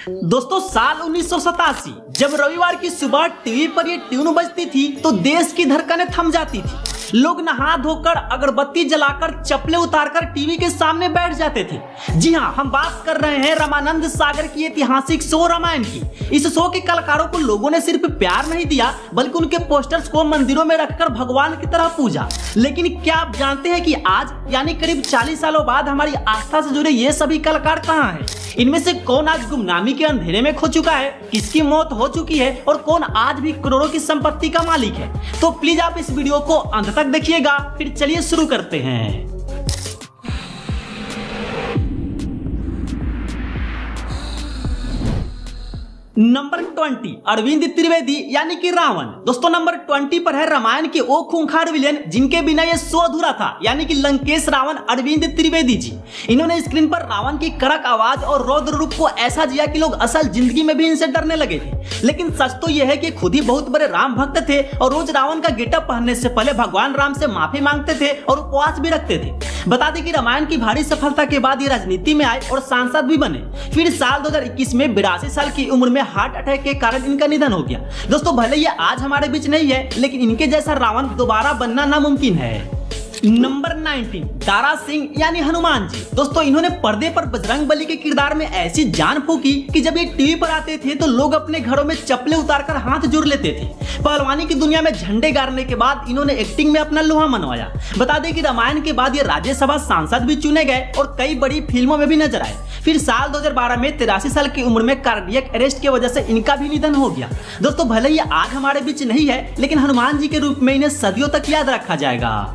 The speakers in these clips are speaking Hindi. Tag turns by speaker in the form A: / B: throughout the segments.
A: दोस्तों साल 1987 जब रविवार की सुबह टीवी पर ये ट्यून बजती थी तो देश की धड़कनें थम जाती थी। लोग नहा धोकर अगरबत्ती जलाकर चप्पलें उतारकर टीवी के सामने बैठ जाते थे। जी हाँ, हम बात कर रहे हैं रामानंद सागर की ऐतिहासिक शो रामायण की। इस शो के कलाकारों को लोगों ने सिर्फ प्यार नहीं दिया बल्कि उनके पोस्टर्स को मंदिरों में रखकर भगवान की तरह पूजा। लेकिन क्या आप जानते हैं कि आज यानी करीब 40 सालों बाद हमारी आस्था से जुड़े ये सभी कलाकार कहाँ हैं? इनमें से कौन आज गुमनामी के अंधेरे में खो चुका है, किसकी मौत हो चुकी है और कौन आज भी करोड़ों की संपत्ति का मालिक है? तो प्लीज आप इस वीडियो को अंत तक देखिएगा। फिर चलिए शुरू करते हैं। नंबर 20 अरविंद त्रिवेदी यानी कि रावण। दोस्तों नंबर 20 पर है रामायण के वो खूंखार विलेन जिनके बिना ये शो अधूरा था, यानी कि लंकेश रावण अरविंद त्रिवेदी जी। इन्होंने स्क्रीन पर रावण की कड़क आवाज और रौद्र रूप को ऐसा जिया कि लोग असल जिंदगी में भी इनसे डरने लगे थे। लेकिन सच तो यह है कि खुद ही बहुत बड़े राम भक्त थे और रोज रावण का गेटअप पहनने से पहले भगवान राम से माफी मांगते थे और उपवास भी रखते थे। बता दें कि रामायण की भारी सफलता के बाद ये राजनीति में आए और सांसद भी बने। फिर साल 2021 में 82 साल की उम्र में हार्ट अटैक के कारण इनका निधन हो गया। दोस्तों भले ये आज हमारे बीच नहीं है लेकिन इनके जैसा रावण दोबारा बनना नामुमकिन है। नंबर 19 दारा सिंह यानी हनुमान जी। दोस्तों इन्होंने पर्दे पर बजरंगबली के किरदार में ऐसी जान फूकी कि जब ये टीवी पर आते थे तो लोग अपने घरों में चप्पलें उतारकर हाथ जोड़ लेते थे। पहलवानी की दुनिया में झंडे गाड़ने के बाद इन्होंने एक्टिंग में अपना लोहा मनवाया। बता दें कि रामायण के बाद ये राज्यसभा सांसद भी चुने गए और कई बड़ी फिल्मों में भी नजर आए। फिर साल 2012 में 83 साल की उम्र में कार्डियक अरेस्ट की वजह से इनका भी निधन हो गया। दोस्तों भले ही आज हमारे बीच नहीं है लेकिन हनुमान जी के रूप में इन्हें सदियों तक याद रखा जाएगा।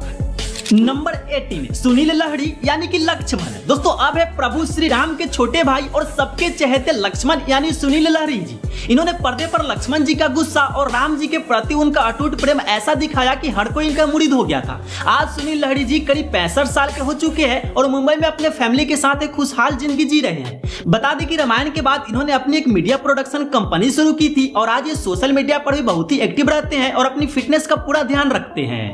A: नंबर 18 सुनील लहरी यानी कि लक्ष्मण। दोस्तों अब है प्रभु श्री राम के छोटे भाई और सबके चहेते लक्ष्मण यानी सुनील लहरी जी। इन्होंने पर्दे पर लक्ष्मण जी का गुस्सा और राम जी के प्रति उनका अटूट प्रेम ऐसा दिखाया कि हर कोई इनका मुरीद हो गया था। आज सुनील लहरी जी करीब 65 साल के हो चुके हैं और मुंबई में अपने फैमिली के साथ एक खुशहाल जिंदगी जी रहे हैं। बता दें कि रामायण के बाद इन्होंने अपनी एक मीडिया प्रोडक्शन कंपनी शुरू की थी और आज ये सोशल मीडिया पर भी बहुत ही एक्टिव रहते हैं और अपनी फिटनेस का पूरा ध्यान रखते हैं।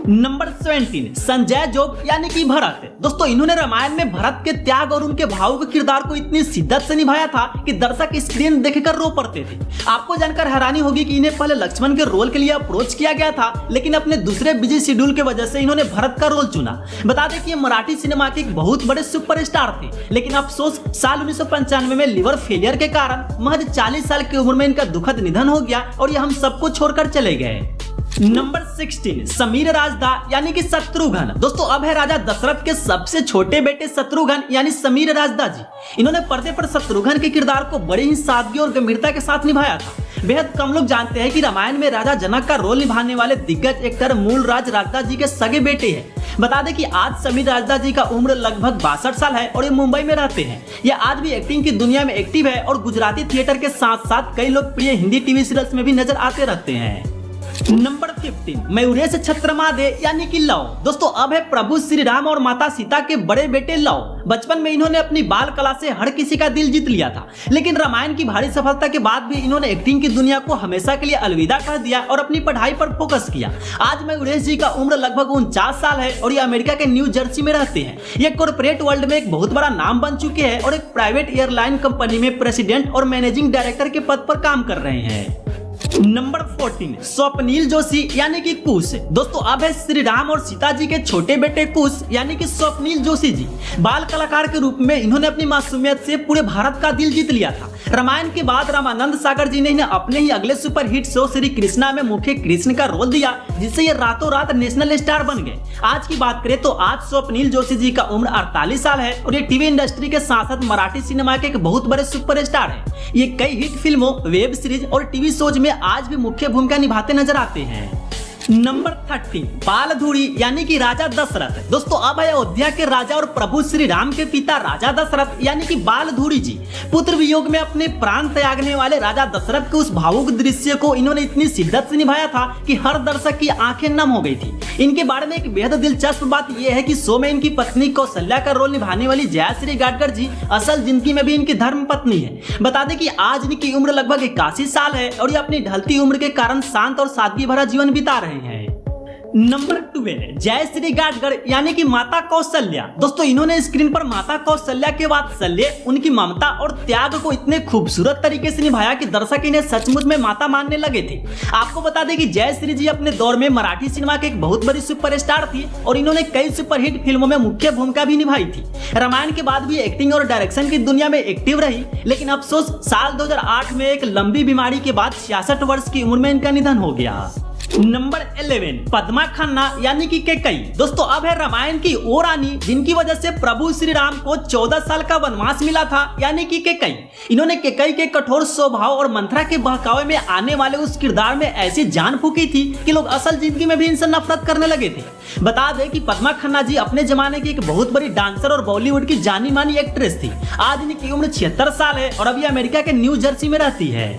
A: नंबर 17 संजय जोग यानी कि भरत। दोस्तों इन्होंने रामायण में भरत के त्याग और उनके भावों के किरदार को इतनी शिद्दत से निभाया था कि दर्शक स्क्रीन देखकर रो पड़ते थे। आपको जानकर हैरानी होगी कि इन्हें पहले लक्ष्मण के रोल के लिए अप्रोच किया गया था लेकिन अपने दूसरे बिजी शेड्यूल की वजह से इन्होंने भरत का रोल चुना। बता दें कि ये मराठी सिनेमा के एक बहुत बड़े सुपरस्टार थे लेकिन अफसोस साल 1995 में लिवर फेलियर के कारण महज 40 साल की उम्र में इनका दुखद निधन हो गया और ये हम सबको छोड़कर चले गए। नंबर 16 समीर राजदा यानी कि शत्रुघ्न। दोस्तों अब है राजा दशरथ के सबसे छोटे बेटे शत्रुघ्न यानी समीर राजदा जी। इन्होंने पर्दे पर शत्रुघ्न के किरदार को बड़ी ही सादगी और गंभीरता के साथ निभाया था। बेहद कम लोग जानते हैं कि रामायण में राजा जनक का रोल निभाने वाले दिग्गज एक्टर मूलराज राजदा जी के सगे बेटे हैं। बता दें कि आज समीर राजदा जी का उम्र लगभग 62 साल है और ये मुंबई में रहते हैं। ये आज भी एक्टिंग की दुनिया में एक्टिव है और गुजराती थिएटर के साथ साथ कई लोकप्रिय हिंदी टीवी सीरियल्स में भी नजर आते रहते हैं। नंबर 15 मयूरेश छत्रमादे यानी कि लव। दोस्तों अब है प्रभु श्री राम और माता सीता के बड़े बेटे लव। बचपन में इन्होंने अपनी बाल कला से हर किसी का दिल जीत लिया था लेकिन रामायण की भारी सफलता के बाद भी इन्होंने एक्टिंग की दुनिया को हमेशा के लिए अलविदा कर दिया और अपनी पढ़ाई पर फोकस किया। आज मयूरेश जी का उम्र लगभग 49 साल है और ये अमेरिका के न्यू जर्सी में रहते हैं। ये कॉर्पोरेट वर्ल्ड में एक बहुत बड़ा नाम बन चुके हैं और एक प्राइवेट एयरलाइन कंपनी में प्रेसिडेंट और मैनेजिंग डायरेक्टर के पद पर काम कर रहे हैं। नंबर 14 स्वप्नील जोशी यानी कि कुश। दोस्तों अब है श्री राम और सीता जी के छोटे बेटे कुश यानी कि स्वप्नील जोशी जी। बाल कलाकार के रूप में इन्होंने अपनी मासूमियत से पूरे भारत का दिल जीत लिया था। रामायण के बाद रामानंद सागर जी ने इन्हें अपने ही अगले सुपरहिट शो श्री कृष्णा में मुख्य कृष्ण का रोल दिया जिससे ये रातों रात नेशनल स्टार बन गए। आज की बात करें तो आज स्वप्नील जोशी जी का उम्र 48 साल है और ये टीवी इंडस्ट्री के साथ साथ मराठी सिनेमा के एक बहुत बड़े सुपरस्टार है। ये कई हिट फिल्मों, वेब सीरीज और टीवी शोज में आज भी मुख्य भूमिका निभाते नजर आते हैं। नंबर 30 बालधुरी यानी कि राजा दशरथ। दोस्तों अब है अयोध्या के राजा और प्रभु श्री राम के पिता राजा दशरथ यानी कि बालधुरी जी। पुत्र वियोग में अपने प्राण त्यागने वाले राजा दशरथ के उस भावुक दृश्य को इन्होंने इतनी शिद्दत से निभाया था कि हर दर्शक की आंखें नम हो गई थी। इनके बारे में एक बेहद दिलचस्प बात यह है कि शो में इनकी पत्नी कौशल्या का रोल निभाने वाली जयश्री गाडकर जी असल जिंदगी में भी इनकी धर्म पत्नी है। बता दें कि आज इनकी उम्र लगभग 81 साल है और ये अपनी ढलती उम्र के कारण शांत और सादगी भरा जीवन बिता रहे हैं। नंबर 12 जयश्री गाडगर यानी कि माता कौशल्या। दोस्तों इन्होंने स्क्रीन पर माता कौशल्या के वात्सल्य, उनकी ममता और त्याग को इतने खूबसूरत तरीके से निभाया कि दर्शक इन्हें सचमुच में माता मानने लगे थे। आपको बता दें कि जयश्री जी अपने दौर में मराठी सिनेमा के एक बहुत बड़ी सुपरस्टार थी और इन्होंने कई सुपरहिट फिल्मों में मुख्य भूमिका भी निभाई थी। रामायण के बाद भी एक्टिंग और डायरेक्शन की दुनिया में एक्टिव रही, लेकिन अफसोस साल 2008 में एक लंबी बीमारी के बाद 66 वर्ष की उम्र में इनका निधन हो गया। नंबर 11 पद्मा खन्ना यानी कि केकई। दोस्तों अब है रामायण की वो रानी जिनकी वजह से प्रभु श्री राम को 14 साल का वनवास मिला था, यानी कि केकई। इन्होंने केकई के कठोर स्वभाव और मंथरा के बहकावे में आने वाले उस किरदार में ऐसी जान फूकी थी कि लोग असल जिंदगी में भी इनसे नफरत करने लगे थे। बता दें कि पद्मा खन्ना जी अपने जमाने की एक बहुत बड़ी डांसर और बॉलीवुड की जानी मानी एक्ट्रेस थी। आज इनकी उम्र 76 साल है और अभी अमेरिका के न्यू जर्सी में रहती है।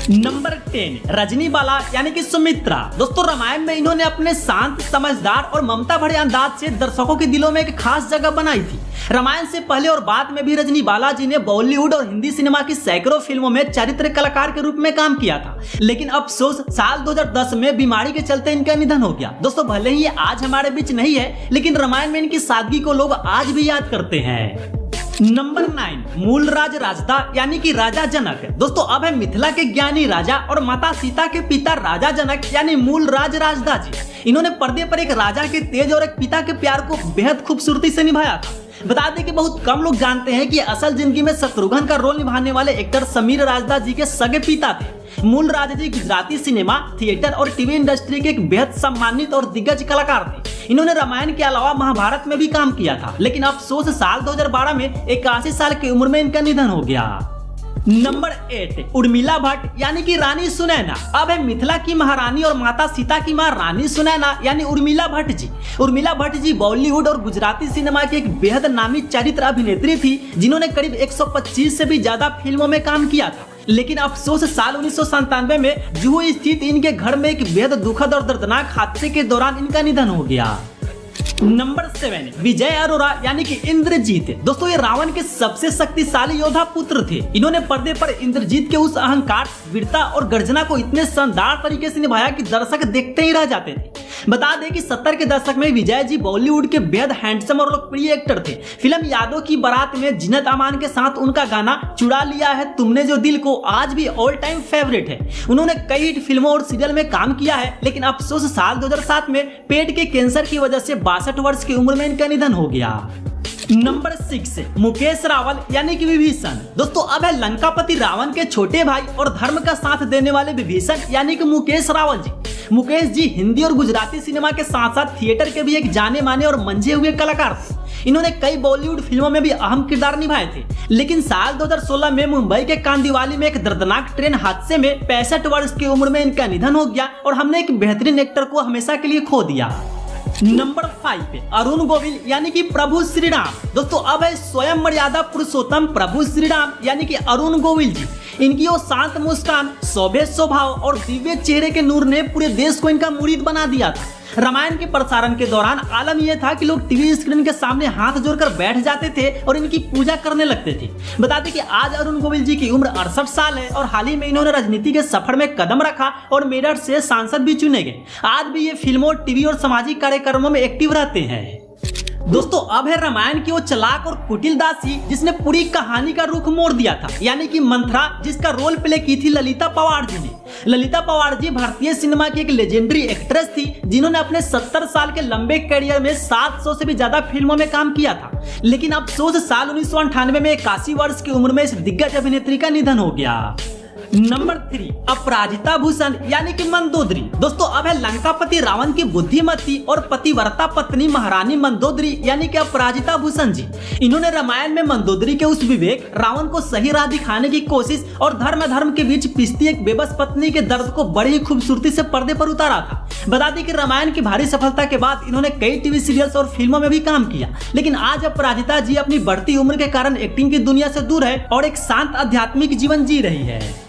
A: नंबर 10 रजनीबाला यानी कि सुमित्रा। दोस्तों रामायण में इन्होंने अपने शांत, समझदार और ममता भरे अंदाज से दर्शकों के दिलों में एक खास जगह बनाई थी। रामायण से पहले और बाद में भी रजनीबाला जी ने बॉलीवुड और हिंदी सिनेमा की सैकड़ों फिल्मों में चरित्र कलाकार के रूप में काम किया था, लेकिन अफसोस साल 2010 में बीमारी के चलते इनका निधन हो गया। दोस्तों भले ही ये आज हमारे बीच नहीं है, लेकिन रामायण में इनकी सादगी को लोग आज भी याद करते हैं। नंबर 9 मूलराज राजदा यानी कि राजा जनक। दोस्तों अब है मिथिला के ज्ञानी राजा और माता सीता के पिता राजा जनक यानी मूलराज राजदा जी। इन्होंने पर्दे पर एक राजा के तेज और एक पिता के प्यार को बेहद खूबसूरती से निभाया था। बता दें कि बहुत कम लोग जानते हैं कि असल जिंदगी में शत्रुघ्न का रोल निभाने वाले एक्टर समीर राजदा जी के सगे पिता थे। मूलराज जी गुजराती सिनेमा, थिएटर और टीवी इंडस्ट्री के एक बेहद सम्मानित और दिग्गज कलाकार थे। इन्होंने रामायण के अलावा महाभारत में भी काम किया था, लेकिन अफसोस साल 2012 में 81 साल की उम्र में इनका निधन हो गया। नंबर 8 उर्मिला भट्ट यानी कि रानी सुनैना। अब है मिथिला की महारानी और माता सीता की मां रानी सुनैना यानी उर्मिला भट्ट जी। उर्मिला भट्ट जी बॉलीवुड और गुजराती सिनेमा की एक बेहद नामी चरित्र अभिनेत्री थी, जिन्होंने करीब 125 से भी ज्यादा फिल्मों में काम किया था, लेकिन अफसोस साल 1997 में जुहू स्थित इनके घर में एक बेहद दुखद और दर्दनाक हादसे के दौरान इनका निधन हो गया। नंबर 7 विजय अरोरा यानी कि इंद्रजीत। दोस्तों ये रावण के सबसे शक्तिशाली योद्धा पुत्र थे। इन्होंने पर्दे पर इंद्रजीत के उस अहंकार, वीरता और गर्जना को इतने शानदार तरीके से निभाया कि दर्शक देखते ही रह जाते थे। बता दें कि 70 के दशक में विजय जी बॉलीवुड के बेहद हैंडसम और लोकप्रिय एक्टर थे। फिल्म यादों की बारात में जीनत अमान के साथ उनका गाना चुरा लिया है तुमने जो दिल को आज भी ऑल टाइम फेवरेट है। उन्होंने कई हिट फिल्मों और सीरियल में काम किया है, लेकिन अफसोस साल 2007 में पेट के कैंसर की वजह से 62 वर्ष की उम्र में इनका निधन हो गया। नंबर 6 मुकेश रावल यानी कि विभीषण। दोस्तों अब है लंकापति रावण के छोटे भाई और धर्म का साथ देने वाले विभीषण यानी कि मुकेश रावल जी। मुकेश जी हिंदी और गुजराती सिनेमा के साथ साथ थिएटर के भी एक जाने माने और मंझे हुए कलाकार थे। इन्होंने कई बॉलीवुड फिल्मों में भी अहम किरदार निभाए थे, लेकिन साल 2016 में मुंबई के कांदिवाली में एक दर्दनाक ट्रेन हादसे में 65 वर्ष की उम्र में इनका निधन हो गया और हमने एक बेहतरीन एक्टर को हमेशा के लिए खो दिया। नंबर 5 अरुण गोविल यानी कि प्रभु श्री राम। दोस्तों अब है स्वयं मर्यादा पुरुषोत्तम प्रभु श्री राम यानी कि अरुण गोविल जी। इनकी वो शांत मुस्कान, सौम्य स्वभाव और दिव्य चेहरे के नूर ने पूरे देश को इनका मुरीद बना दिया था। रामायण के प्रसारण के दौरान आलम यह था कि लोग टीवी स्क्रीन के सामने हाथ जोड़कर बैठ जाते थे और इनकी पूजा करने लगते थे। बता दें कि आज अरुण गोविल जी की उम्र 68 साल है और हाल ही में इन्होंने राजनीति के सफर में कदम रखा और मेरठ से सांसद भी चुने गए। आज भी ये फिल्मों, टीवी और सामाजिक कार्यक्रमों में एक्टिव रहते हैं। दोस्तों अब है रामायण की वो चलाक और कुटिल दासी जिसने पूरी कहानी का रुख मोड़ दिया था, यानी कि मंथरा, जिसका रोल प्ले की थी ललिता पवार जी ने। ललिता पवार जी भारतीय सिनेमा की एक लेजेंडरी एक्ट्रेस थी, जिन्होंने अपने 70 साल के लंबे करियर में 700 से भी ज्यादा फिल्मों में काम किया था, लेकिन अफसोस साल 1998 में 81 वर्ष की उम्र में इस दिग्गज अभिनेत्री का निधन हो गया। नंबर 3 अपराजिता भूषण यानी कि मंदोदरी। दोस्तों अब है लंकापति रावण की बुद्धिमती और पतिव्रता पत्नी महारानी मंदोदरी यानी कि अपराजिता भूषण जी। इन्होंने रामायण में मंदोदरी के उस विवेक, रावण को सही राह दिखाने की कोशिश और धर्म के बीच पिसती एक बेबस पत्नी के दर्द को बड़ी ही खूबसूरती से पर्दे पर उतारा था। बता दें कि रामायण की भारी सफलता के बाद इन्होंने कई टीवी सीरियल्स और फिल्मों में भी काम किया, लेकिन आज अपराजिता जी अपनी बढ़ती उम्र के कारण एक्टिंग की दुनिया से दूर है और एक शांत आध्यात्मिक जीवन जी रही है।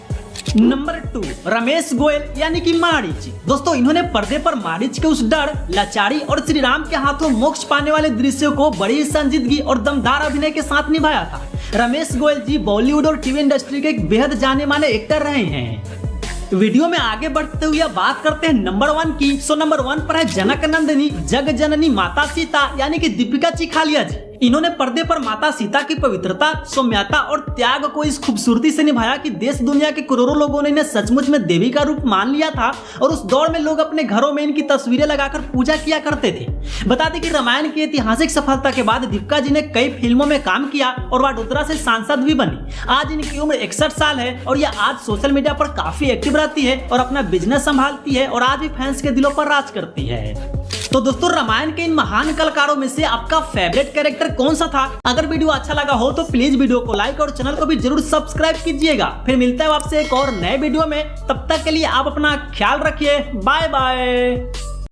A: नंबर 2 रमेश गोयल यानी कि मारीच। दोस्तों इन्होंने पर्दे पर मारीच के उस डर, लाचारी और श्री राम के हाथों मोक्ष पाने वाले दृश्यों को बड़ी संजीदगी और दमदार अभिनय के साथ निभाया था। रमेश गोयल जी बॉलीवुड और टीवी इंडस्ट्री के एक बेहद जाने माने एक्टर रहे हैं। वीडियो में आगे बढ़ते हुए बात करते हैं नंबर 1 की। सो नंबर 1 पर है जनक नंदिनी जग जननी माता सीता यानी कि दीपिका चिखालिया जी। इन्होंने पर्दे पर माता सीता की पवित्रता, सौम्यता और त्याग को इस खूबसूरती से निभाया कि देश दुनिया के करोड़ों लोगों ने इन्हें सचमुच में देवी का रूप मान लिया था और उस दौर में लोग अपने घरों में इनकी तस्वीरें लगाकर पूजा किया करते थे। बता दें कि रामायण की ऐतिहासिक सफलता के बाद दीपिका जी ने कई फिल्मों में काम किया और वडोदरा से सांसद भी बनी। आज इनकी उम्र 61 साल है और यह आज सोशल मीडिया पर काफी एक्टिव रहती है और अपना बिजनेस संभालती है और आज भी फैंस के दिलों पर राज करती है। तो दोस्तों, रामायण के इन महान कलाकारों में से आपका फेवरेट कैरेक्टर कौन सा था? अगर वीडियो अच्छा लगा हो तो प्लीज वीडियो को लाइक और चैनल को भी जरूर सब्सक्राइब कीजिएगा। फिर मिलते हैं आपसे एक और नए वीडियो में, तब तक के लिए आप अपना ख्याल रखिए। Bye bye.